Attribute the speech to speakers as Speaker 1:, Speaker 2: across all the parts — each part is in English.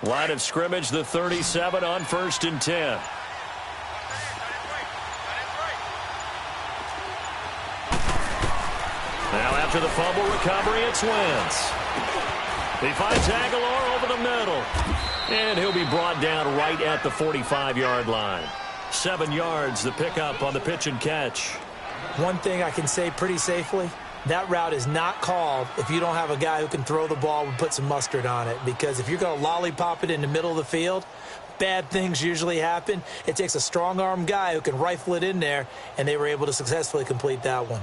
Speaker 1: Line of scrimmage, the 37 on 1st and 10. Now after the fumble recovery, it's Wentz. He finds Aguilar over the middle. And he'll be brought down right at the 45-yard line. 7 yards, the pickup on the pitch and catch.
Speaker 2: One thing I can say pretty safely, that route is not called if you don't have a guy who can throw the ball and put some mustard on it. Because if you're going to lollipop it in the middle of the field, bad things usually happen. It takes a strong-arm guy who can rifle it in there, and they were able to successfully complete that one.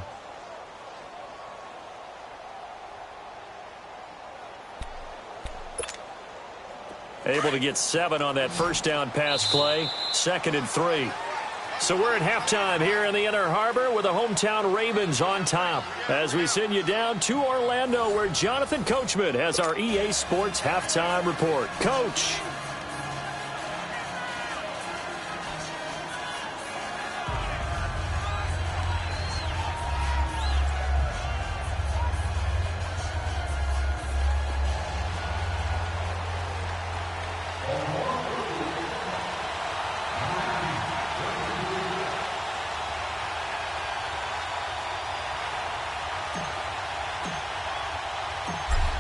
Speaker 1: Able to get 7 on that first down pass play. 2nd and 3. So we're at halftime here in the Inner Harbor with the hometown Ravens on top. As we send you down to Orlando where Jonathan Coachman has our EA Sports halftime report. Coach.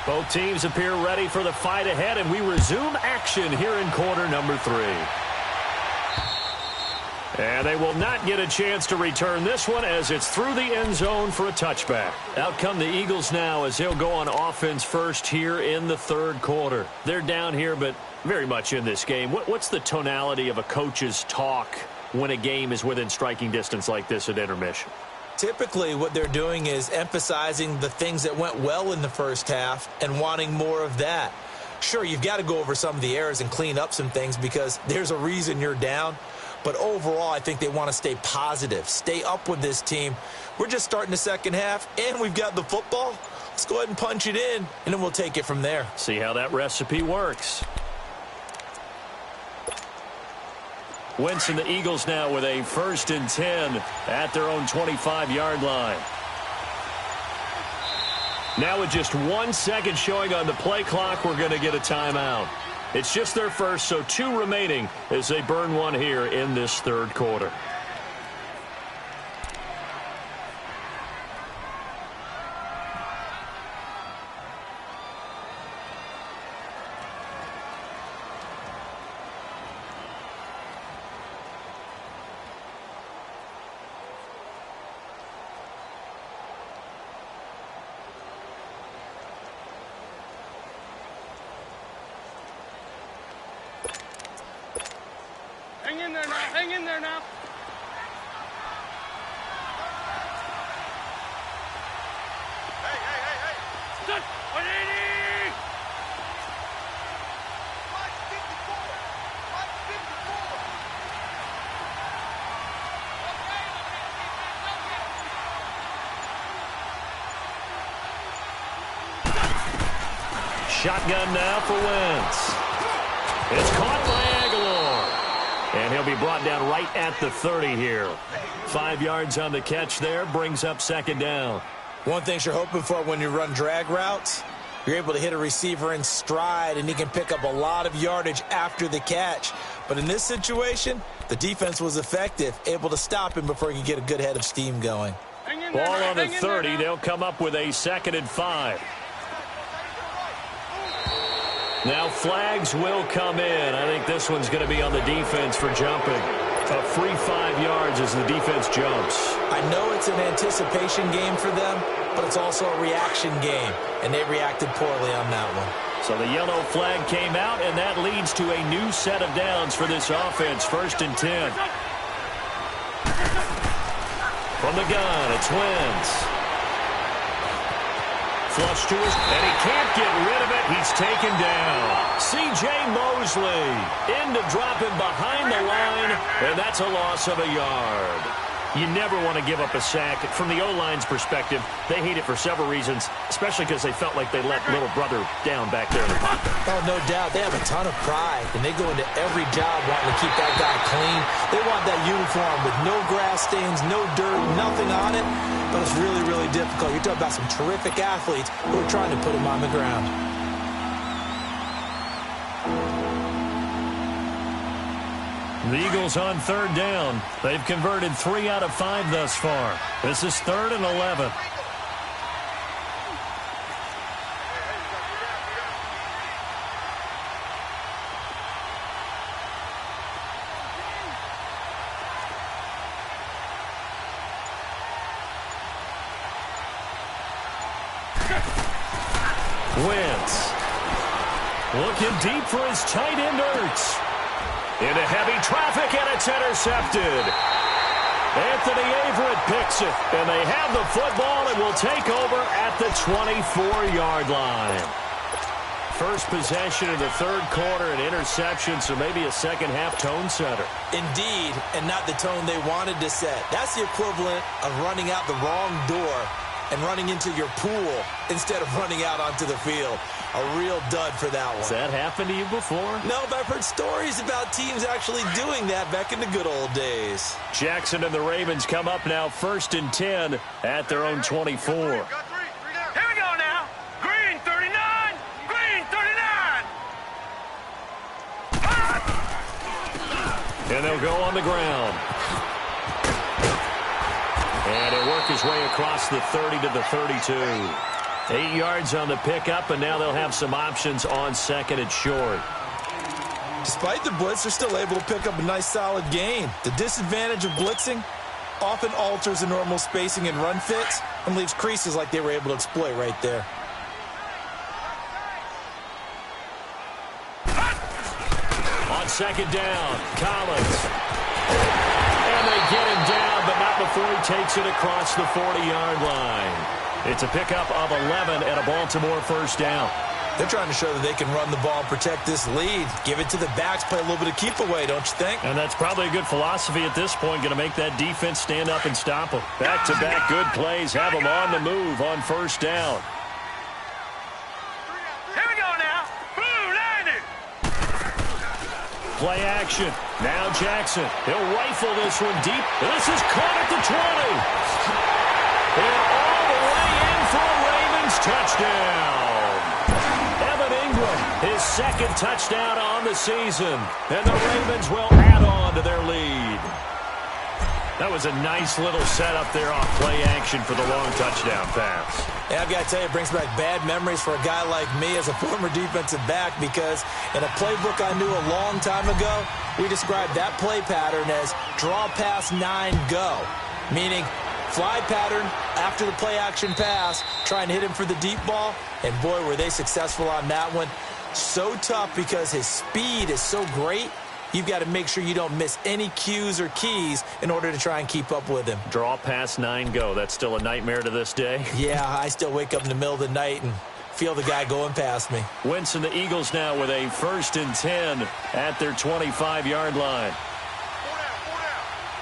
Speaker 1: Both teams appear ready for the fight ahead, and we resume action here in quarter number 3. And they will not get a chance to return this one as it's through the end zone for a touchback. Out come the Eagles now as they'll go on offense first here in the 3rd quarter. They're down here, but very much in this game. What's the tonality of a coach's talk when a game is within striking distance like this at intermission?
Speaker 2: Typically, what they're doing is emphasizing the things that went well in the first half and wanting more of that. Sure, you've got to go over some of the errors and clean up some things because there's a reason you're down. But overall, I think they want to stay positive, stay up with this team. We're just starting the second half, and we've got the football. Let's go ahead and punch it in, and then we'll take it from there.
Speaker 1: See how that recipe works. Wentz and the Eagles now with a 1st and 10 at their own 25-yard line. Now with just 1 second showing on the play clock, we're going to get a timeout. It's just their first, so 2 remaining as they burn one here in this 3rd quarter.
Speaker 3: Hang in there now. Hang in there now. Hey, hey, hey, hey. Stood. 180. 554. 554.
Speaker 1: Shotgun now for Wentz. It's caught by Aguilar. And he'll be brought down right at the 30 here. 5 yards on the catch there, brings up 2nd down.
Speaker 2: One thing you're hoping for when you run drag routes, you're able to hit a receiver in stride, and he can pick up a lot of yardage after the catch. But in this situation, the defense was effective, able to stop him before he could get a good head of steam going.
Speaker 1: Ball on the 30. They'll come up with a 2nd and 5. Now flags will come in. I think this one's going to be on the defense for jumping. A free 5 yards as the defense jumps.
Speaker 2: I know it's an anticipation game for them, but it's also a reaction game, and they reacted poorly on that one.
Speaker 1: So the yellow flag came out, and that leads to a new set of downs for this offense. 1st and 10. From the gun, it's Wentz. Flush to his, and he can't get rid of it. He's taken down. C.J. Mosley in to drop him behind the line, and that's a loss of a yard. You never want to give up a sack. From the O-line's perspective, they hate it for several reasons, especially because they felt like they let little brother down back there in the pocket.
Speaker 2: Oh, no doubt. They have a ton of pride, and they go into every job wanting to keep that guy clean. They want that uniform with no grass stains, no dirt, nothing on it. But it's really, really difficult. You're talking about some terrific athletes who are trying to put him on the ground.
Speaker 1: The Eagles on third down. They've converted 3 out of 5 thus far. This is 3rd and 11. Wentz. Looking deep for his tight end, Ertz. Into heavy traffic, and it's intercepted. Anthony Averett picks it, and they have the football and will take over at the 24-yard line. First possession of the third quarter, an interception, so maybe a second-half tone setter.
Speaker 2: Indeed, and not the tone they wanted to set. That's the equivalent of running out the wrong door and running into your pool instead of running out onto the field. A real dud for that one.
Speaker 1: Has that happened to you before?
Speaker 2: No, but I've heard stories about teams actually doing that back in the good old days.
Speaker 1: Jackson and the Ravens come up now 1st and 10 at their own 24.
Speaker 3: Here we go now. Green 39. Green 39.
Speaker 1: And they'll go on the ground. And he'll work his way across the 30 to the 32. 8 yards on the pickup, and now they'll have some options on 2nd and short.
Speaker 2: Despite the blitz, they're still able to pick up a nice solid gain. The disadvantage of blitzing often alters the normal spacing and run fits and leaves creases like they were able to exploit right there.
Speaker 1: On 2nd down, Collins. And they get him down, but not before he takes it across the 40-yard line. It's a pickup of 11 and a Baltimore first down.
Speaker 2: They're trying to show that they can run the ball and protect this lead. Give it to the backs, play a little bit of keep away, don't you think?
Speaker 1: And that's probably a good philosophy at this point, going to make that defense stand up and stop them. Back-to-back good plays, have them on the move on first down.
Speaker 3: Here we go now. Blue 90.
Speaker 1: Play action. Now Jackson. He'll rifle this one deep. This is caught at the 20. And all the way in for a Ravens touchdown. Evan Ingram, his 2nd touchdown on the season. And the Ravens will add on to their lead. That was a nice little setup there off play action for the long touchdown pass.
Speaker 2: Yeah, I've got to tell you, it brings back bad memories for a guy like me as a former defensive back, because in a playbook I knew a long time ago, we described that play pattern as draw pass 9 go, meaning fly pattern after the play action pass, try and hit him for the deep ball, and boy, were they successful on that one. So tough because his speed is so great, you've got to make sure you don't miss any cues or keys in order to try and keep up with him.
Speaker 1: Draw pass 9 go. That's still a nightmare to this day.
Speaker 2: Yeah, I still wake up in the middle of the night and feel the guy going past me.
Speaker 1: Wentz and the Eagles now with a 1st and 10 at their 25-yard line.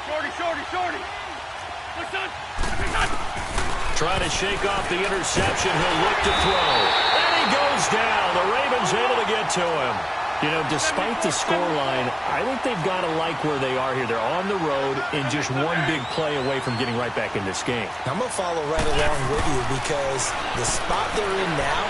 Speaker 3: Shorty.
Speaker 1: Trying to shake off the interception. He'll look to throw. And he goes down. The Ravens able to get to him. You know, despite the scoreline, I think they've got to like where they are here. They're on the road and just one big play away from getting right back in this game.
Speaker 2: I'm going to follow right along with you, because the spot they're in now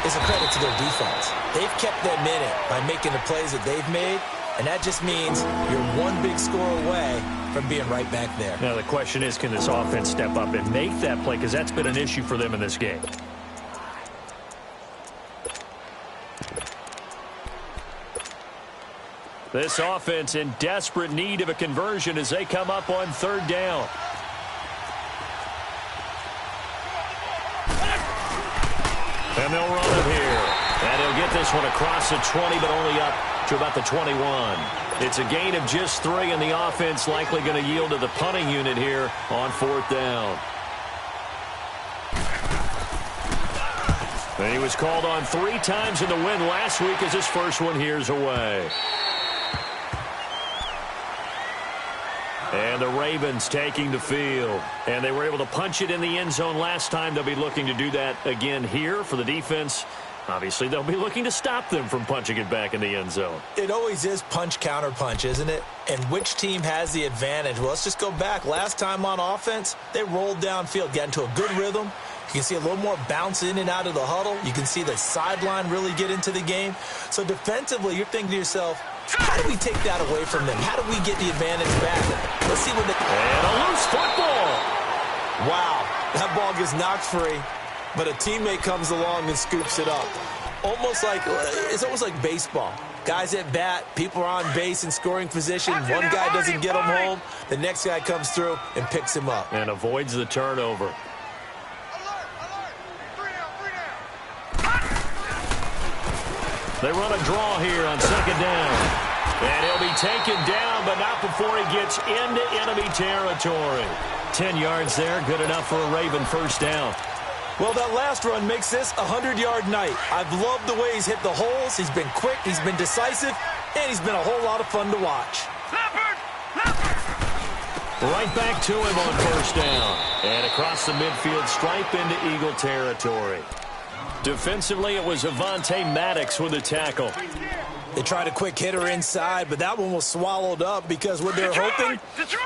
Speaker 2: is a credit to their defense. They've kept them in it by making the plays that they've made, and that just means you're one big score away from being right back there.
Speaker 1: Now, the question is, can this offense step up and make that play? Because that's been an issue for them in this game. This offense in desperate need of a conversion as they come up on 3rd down. And they'll run it here. And he'll get this one across the 20, but only up to about the 21. It's a gain of just 3, and the offense likely going to yield to the punting unit here on 4th down. And he was called on 3 times in the win last week as his first one here's away. And the Ravens taking the field. And they were able to punch it in the end zone last time. They'll be looking to do that again here for the defense. Obviously, they'll be looking to stop them from punching it back in the end zone.
Speaker 2: It always is punch, counter punch, isn't it? And which team has the advantage? Well, let's just go back. Last time on offense, they rolled downfield, got into a good rhythm. You can see a little more bounce in and out of the huddle. You can see the sideline really get into the game. So defensively, you're thinking to yourself, How do we take that away from them? How do we get the advantage back? Let's see what they...
Speaker 1: And a loose football.
Speaker 2: Wow, that ball gets knocked free, but a teammate comes along and scoops it up. It's almost like baseball. Guys at bat, people are on base in scoring position. One guy doesn't get him home. The next guy comes through and picks him up.
Speaker 1: And avoids the turnover. They run a draw here on second down. And he'll be taken down, but not before he gets into enemy territory. 10 yards there, good enough for a Raven first down.
Speaker 2: Well, that last run makes this a 100-yard night. I've loved the way he's hit the holes. He's been quick, he's been decisive, and he's been a whole lot of fun to watch.
Speaker 1: Right back to him on first down. And across the midfield stripe into Eagle territory. Defensively, it was Avonte Maddox with a tackle.
Speaker 2: They tried a quick hitter inside, but that one was swallowed up because what they're hoping,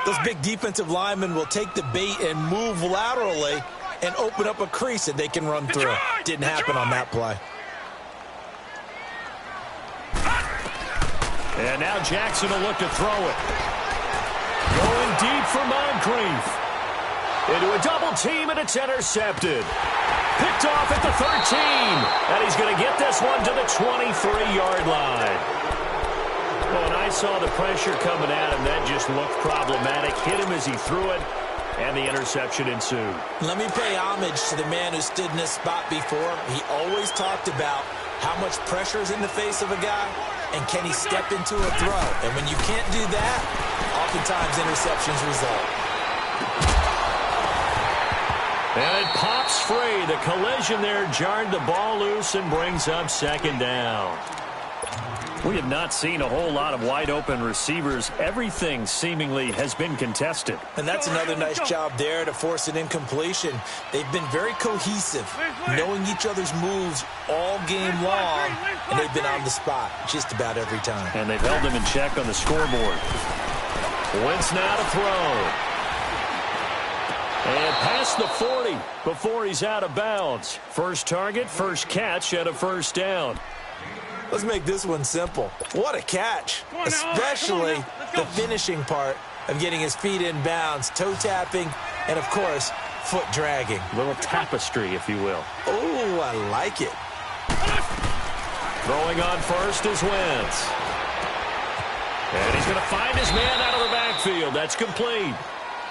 Speaker 2: those big defensive linemen will take the bait and move laterally and open up a crease that they can run through. Didn't happen on that play.
Speaker 1: And now Jackson will look to throw it. Going deep for Moncrief. Into a double team, and it's intercepted. Picked off at the 13. And he's going to get this one to the 23-yard line. Oh, and I saw the pressure coming at him. That just looked problematic. Hit him as he threw it. And the interception ensued.
Speaker 2: Let me pay homage to the man who stood in this spot before. He always talked about how much pressure is in the face of a guy, and can he step into a throw. And when you can't do that, oftentimes interceptions result.
Speaker 1: And it pops free. The collision there jarred the ball loose and brings up second down. We have not seen a whole lot of wide-open receivers. Everything seemingly has been contested.
Speaker 2: And that's another nice job there to force an incompletion. They've been very cohesive, knowing each other's moves all game long, and they've been on the spot just about every time.
Speaker 1: And they've held him in check on the scoreboard. Wentz now to throw. And past the 40 before he's out of bounds. First target, first catch, and a first down.
Speaker 2: Let's make this one simple. What a catch, especially the finishing part of getting his feet in bounds, toe tapping, and, of course, foot dragging.
Speaker 1: A little tapestry, if you will.
Speaker 2: Oh, I like it.
Speaker 1: Throwing on first is Wentz. And he's going to find his man out of the backfield. That's complete.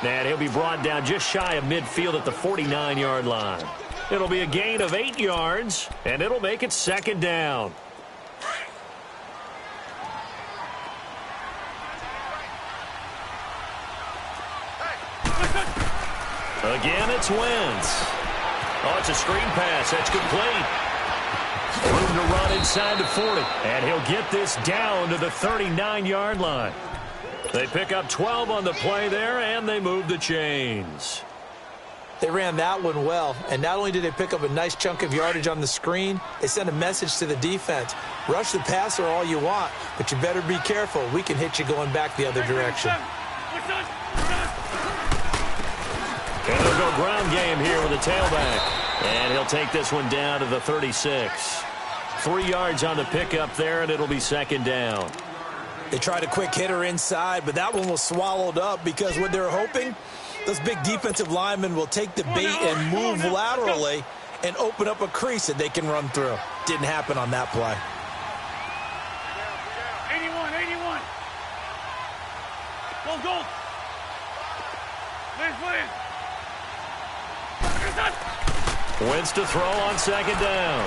Speaker 1: And he'll be brought down just shy of midfield at the 49-yard line. It'll be a gain of 8 yards, and it'll make it second down. Again, it's Wentz. Oh, it's a screen pass. That's complete. Room to run inside the 40. And he'll get this down to the 39-yard line. They pick up 12 on the play there, and they move the chains.
Speaker 2: They ran that one well, and not only did they pick up a nice chunk of yardage on the screen, they sent a message to the defense. Rush the passer all you want, but you better be careful. We can hit you going back the other direction.
Speaker 1: And they'll go ground game here with a tailback. And he'll take this one down to the 36. 3 yards on the pickup there, and it'll be second down.
Speaker 2: They tried a quick hitter inside, but that one was swallowed up because what they're hoping, those big defensive linemen will take the bait and move laterally and open up a crease that they can run through. Didn't happen on that play.
Speaker 3: 81. Go. Please.
Speaker 1: Wentz to throw on second down.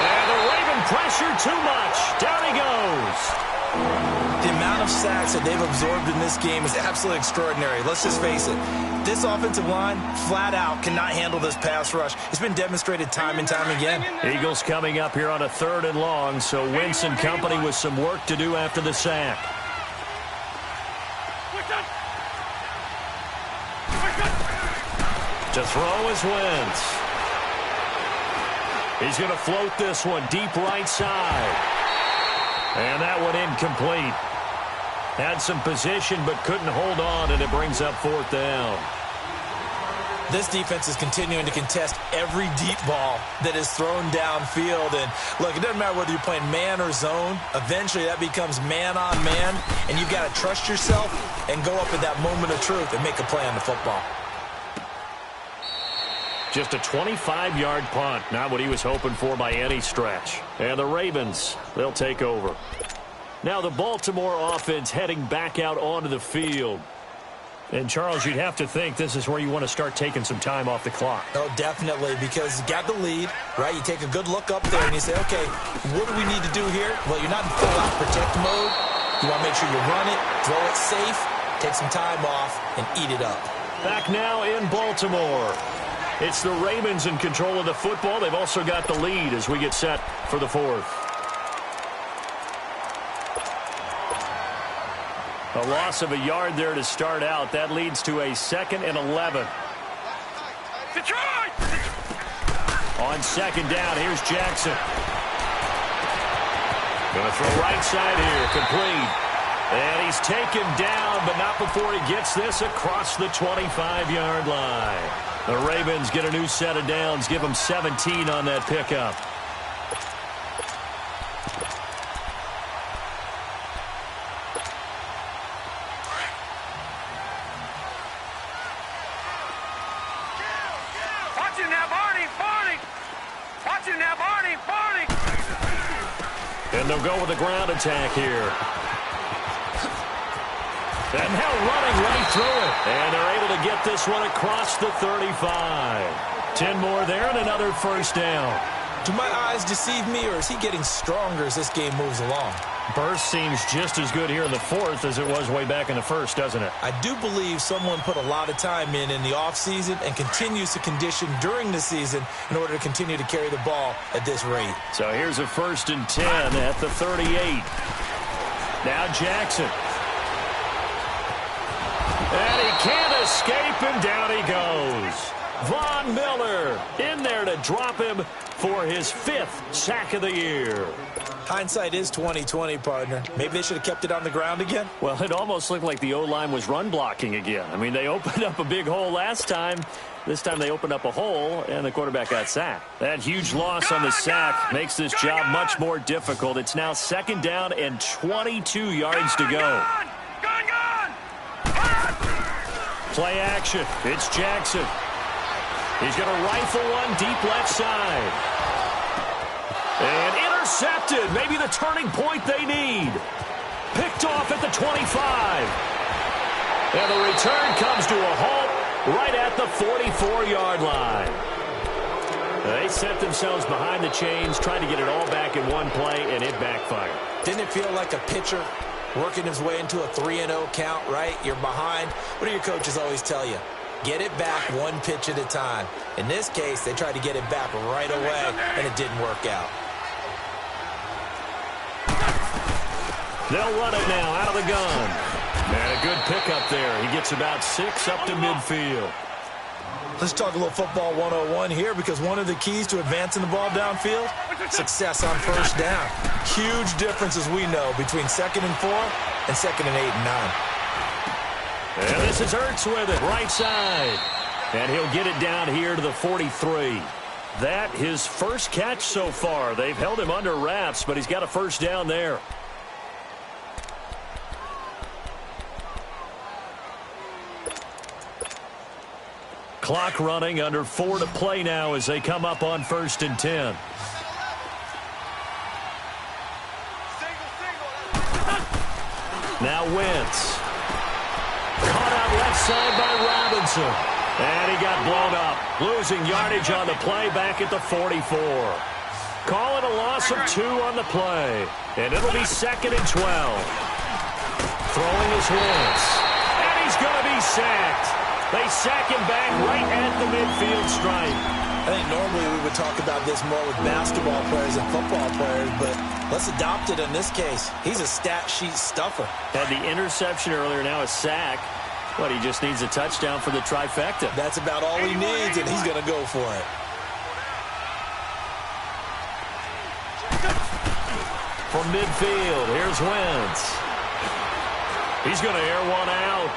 Speaker 1: And the Raven pressure too much. Down he goes.
Speaker 2: The amount of sacks that they've absorbed in this game is absolutely extraordinary. Let's just face it. This offensive line, flat out, cannot handle this pass rush. It's been demonstrated time and time again.
Speaker 1: Eagles coming up here on a 3rd and long, so Wentz and company with some work to do after the sack. To throw is Wentz. He's going to float this one deep right side. And that one incomplete. Had some position but couldn't hold on, and it brings up 4th down.
Speaker 2: This defense is continuing to contest every deep ball that is thrown downfield. And look, it doesn't matter whether you're playing man or zone. Eventually, that becomes man on man, and you've got to trust yourself and go up at that moment of truth and make a play on the football.
Speaker 1: Just a 25-yard punt, not what he was hoping for by any stretch. And the Ravens, they'll take over. Now the Baltimore offense heading back out onto the field. And, Charles, you'd have to think this is where you want to start taking some time off the clock.
Speaker 2: Oh, definitely, because you got the lead, right? You take a good look up there and you say, okay, what do we need to do here? Well, you're not in full-out protect mode. You want to make sure you run it, throw it safe, take some time off, and eat it up.
Speaker 1: Back now in Baltimore. It's the Ravens in control of the football. They've also got the lead as we get set for the fourth. A loss of a yard there to start out. That leads to a 2nd and 11.
Speaker 3: Detroit!
Speaker 1: On second down, here's Jackson. Going to throw right side here, complete. And he's taken down, but not before he gets this across the 25-yard line. The Ravens get a new set of downs, give them 17 on that pickup. And they'll go with a ground attack here. And now running right through it. And they're able to get this one across the 35. 10 more there and another first down.
Speaker 2: Do my eyes deceive me, or is he getting stronger as this game moves along?
Speaker 1: Burst seems just as good here in the fourth as it was way back in the first, doesn't it?
Speaker 2: I do believe someone put a lot of time in the offseason and continues to condition during the season in order to continue to carry the ball at this rate.
Speaker 1: So here's a 1st and 10 at the 38. Now Jackson. And he can't escape, and down he goes. Von Miller in there to drop him for his 5th sack of the year.
Speaker 2: Hindsight is 20/20, partner. Maybe they should have kept it on the ground again.
Speaker 1: Well, it almost looked like the O-line was run blocking again. I mean, they opened up a big hole last time. This time they opened up a hole, and the quarterback got sacked. That huge loss on the sack makes this job much more difficult. It's now 2nd down and 22 yards to go. Play action. It's Jackson. He's going to rifle one deep left side. And intercepted. Maybe the turning point they need. Picked off at the 25. And the return comes to a halt right at the 44-yard line. They set themselves behind the chains, trying to get it all back in one play, and it backfired.
Speaker 2: Didn't it feel like a pitcher working his way into a 3-0 count, right? You're behind. What do your coaches always tell you? Get it back one pitch at a time. In this case, they tried to get it back right away, and it didn't work out.
Speaker 1: They'll run it now out of the gun. And a good pickup there. He gets about 6 up to midfield.
Speaker 2: Let's talk a little football 101 here, because one of the keys to advancing the ball downfield, success on first down. Huge difference, as we know, between 2nd and 4 and 2nd and 8 and 9.
Speaker 1: And this is Ertz with it, right side. And he'll get it down here to the 43. That his first catch so far. They've held him under wraps, but he's got a first down there. Clock running, under 4 to play now as they come up on 1st and 10. Now Wentz. Caught out left side by Robinson. And he got blown up. Losing yardage on the play back at the 44. Call it a loss of 2 on the play. And it'll be 2nd and 12. Throwing his Wentz. And he's going to be sacked. They sack him back right at the midfield stripe.
Speaker 2: I think normally we would talk about this more with basketball players and football players, but let's adopt it in this case. He's a stat sheet stuffer.
Speaker 1: Had the interception earlier, now a sack. But he just needs a touchdown for the trifecta.
Speaker 2: That's about all he needs, and he's going to go for it.
Speaker 1: From midfield, here's Wentz. He's going to air one out.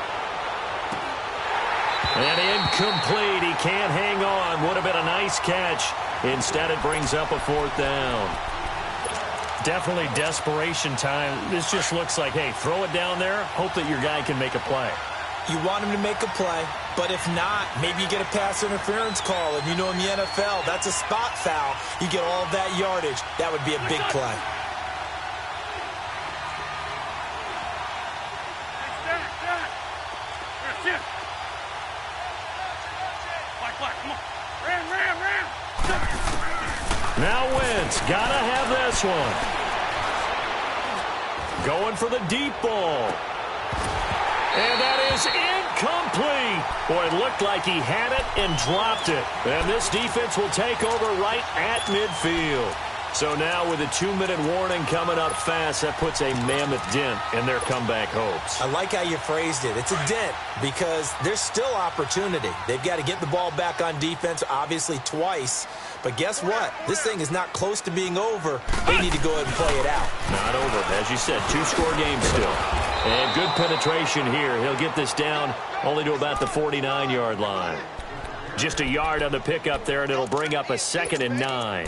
Speaker 1: And incomplete. He can't hang on. Would have been a nice catch. Instead, it brings up a 4th down.
Speaker 4: Definitely desperation time. This just looks like, hey, throw it down there, hope that your guy can make a play.
Speaker 2: You want him to make a play, but if not, maybe you get a pass interference call. And you know in the NFL, that's a spot foul. You get all that yardage. That would be a big play.
Speaker 1: Now Wentz, gotta have this one. Going for the deep ball. And that is incomplete. Boy, it looked like he had it and dropped it. And this defense will take over right at midfield. So now with a 2-minute warning coming up fast, that puts a mammoth dent in their comeback hopes.
Speaker 2: I like how you phrased it. It's a dent because there's still opportunity. They've got to get the ball back on defense, obviously twice. But guess what? This thing is not close to being over. They need to go ahead and play it out.
Speaker 1: Not over. As you said, 2-score game still. And good penetration here. He'll get this down only to about the 49-yard line. Just a yard on the pickup there, and it'll bring up a 2nd and 9.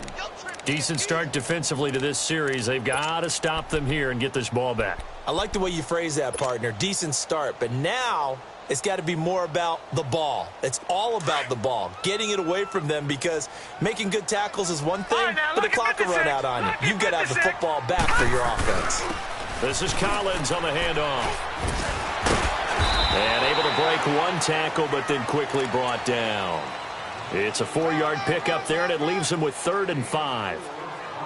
Speaker 4: Decent start defensively to this series. They've got to stop them here and get this ball back.
Speaker 2: I like the way you phrase that, partner. Decent start. But now it's got to be more about the ball. It's all about the ball. Getting it away from them because making good tackles is one thing, but the clock will run out on you. You've got to have the football back for your offense.
Speaker 1: This is Collins on the handoff. And able to break one tackle, but then quickly brought down. It's a 4-yard pickup there, and it leaves them with 3rd and 5.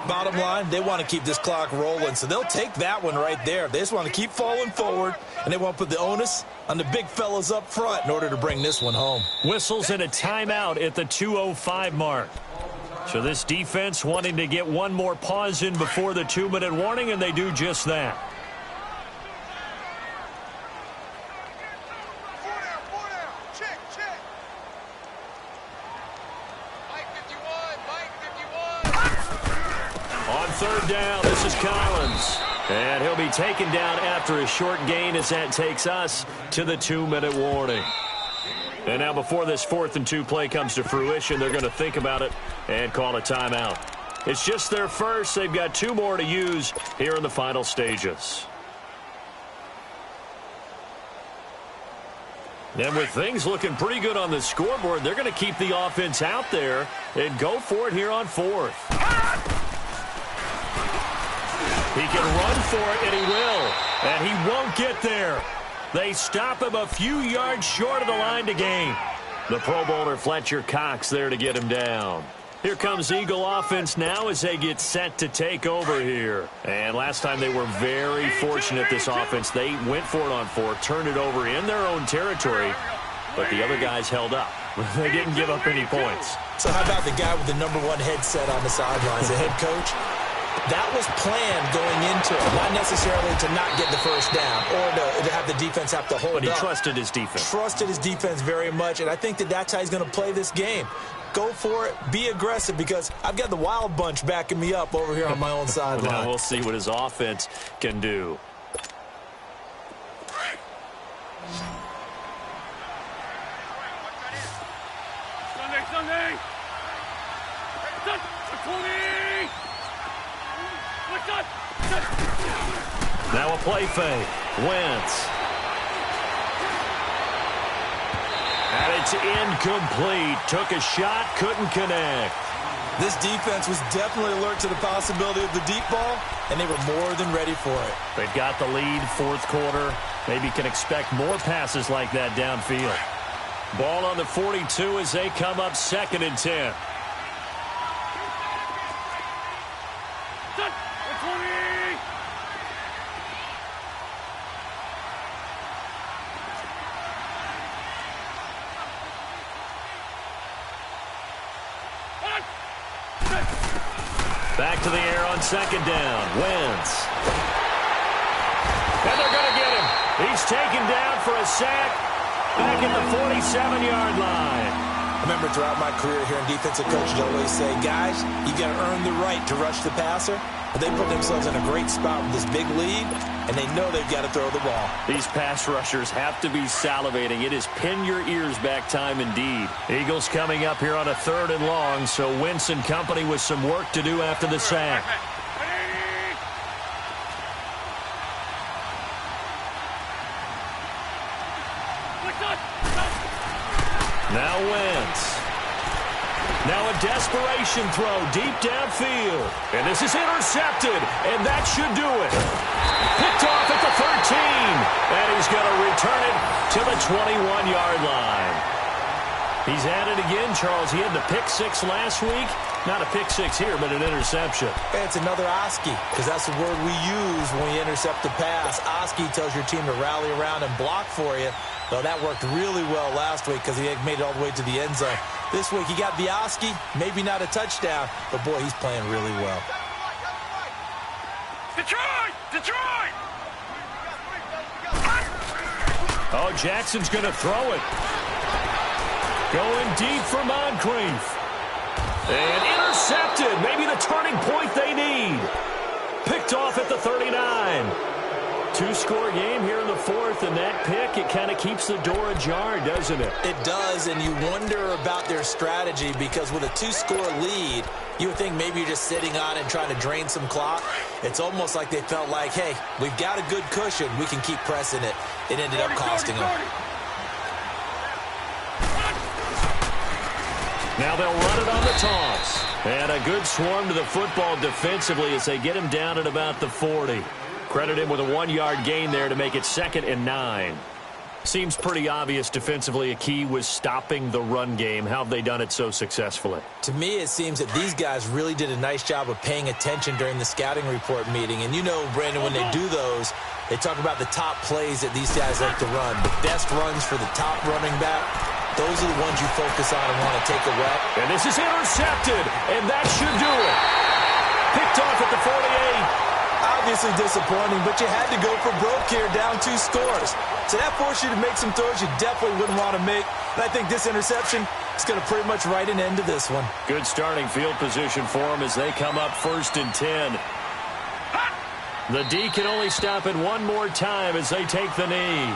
Speaker 2: Bottom line, they want to keep this clock rolling, so they'll take that one right there. They just want to keep falling forward, and they want to put the onus on the big fellas up front in order to bring this one home.
Speaker 4: Whistles and a timeout at the 2:05 mark. So this defense wanting to get one more pause in before the 2-minute warning, and they do just that.
Speaker 1: On 3rd down, this is Collins. And he'll be taken down after a short gain as that takes us to the 2-minute warning. And now before this 4th and 2 play comes to fruition, they're going to think about it and call a timeout. It's just their first. They've got 2 more to use here in the final stages. And with things looking pretty good on the scoreboard, they're going to keep the offense out there and go for it here on 4th. He can run for it, and he will. And he won't get there. They stop him a few yards short of the line to gain. The Pro Bowler Fletcher Cox there to get him down. Here comes Eagle offense now as they get set to take over here. And last time they were very fortunate, this offense. They went for it on 4, turned it over in their own territory, but the other guys held up. They didn't give up any points.
Speaker 2: So how about the guy with the #1 headset on the sidelines, the head coach? That was planned going into it, not necessarily to not get the first down or to have the defense have to hold up.
Speaker 1: But he trusted his defense.
Speaker 2: Trusted his defense very much, and I think that's how he's going to play this game. Go for it. Be aggressive because I've got the wild bunch backing me up over here on my own sideline.
Speaker 1: Now we'll see what his offense can do.
Speaker 3: Sunday.
Speaker 1: Now a play fake. Wentz. And it's incomplete. Took a shot, couldn't connect.
Speaker 2: This defense was definitely alert to the possibility of the deep ball, and they were more than ready for it.
Speaker 1: They've got the lead, 4th quarter. Maybe can expect more passes like that downfield. Ball on the 42 as they come up 2nd and 10. Back to the air on 2nd down. Wentz. And they're going to get him. He's taken down for a sack back at the 47-yard line.
Speaker 2: I remember throughout my career here in defensive coaches always say, guys, you got to earn the right to rush the passer. But they put themselves in a great spot with this big lead, and they know they've got to throw the ball.
Speaker 4: These pass rushers have to be salivating. It is pin your ears back time indeed. Eagles coming up here on a 3rd and long, so Wentz and company with some work to do after the sack. Now Wentz. Now a desperation throw deep downfield. And this is intercepted, and that should do it. Picked off at the 13, and he's going to return it to the 21-yard line. He's at it again, Charles. He had the pick 6 last week. Not a pick 6 here, but an interception.
Speaker 2: It's another Oski, because that's the word we use when you intercept the pass. Oski tells your team to rally around and block for you. Well, that worked really well last week because he made it all the way to the end zone. This week he got the Oski, maybe not a touchdown, but boy, he's playing really well.
Speaker 3: Detroit! Detroit!
Speaker 4: Oh, Jackson's going to throw it. Going deep for Moncrief. And intercepted. Maybe the turning point they need. Picked off at the 39. 2-score game here in the 4th, and that pick, it kind of keeps the door ajar, doesn't it?
Speaker 2: It does, and you wonder about their strategy because with a 2-score lead, you would think maybe you're just sitting on it and trying to drain some clock. It's almost like they felt like, hey, we've got a good cushion. We can keep pressing it. It ended up costing them.
Speaker 4: Now they'll run it on the toss. And a good swarm to the football defensively as they get him down at about the 40. Credit him with a 1-yard gain there to make it 2nd and 9. Seems pretty obvious defensively a key was stopping the run game. How have they done it so successfully?
Speaker 2: To me, it seems that these guys really did a nice job of paying attention during the scouting report meeting. And you know, Brandon, when they do those, they talk about the top plays that these guys like to run. The best runs for the top running back, those are the ones you focus on and want to take away.
Speaker 4: And this is intercepted, and that should do it. Picked off at the 48.
Speaker 2: Obviously disappointing, but you had to go for broke here, down 2 scores. So that forced you to make some throws you definitely wouldn't want to make. And I think this interception is going to pretty much write an end to this one.
Speaker 4: Good starting field position for them as they come up 1st and 10. The D can only stop it one more time as they take the knee.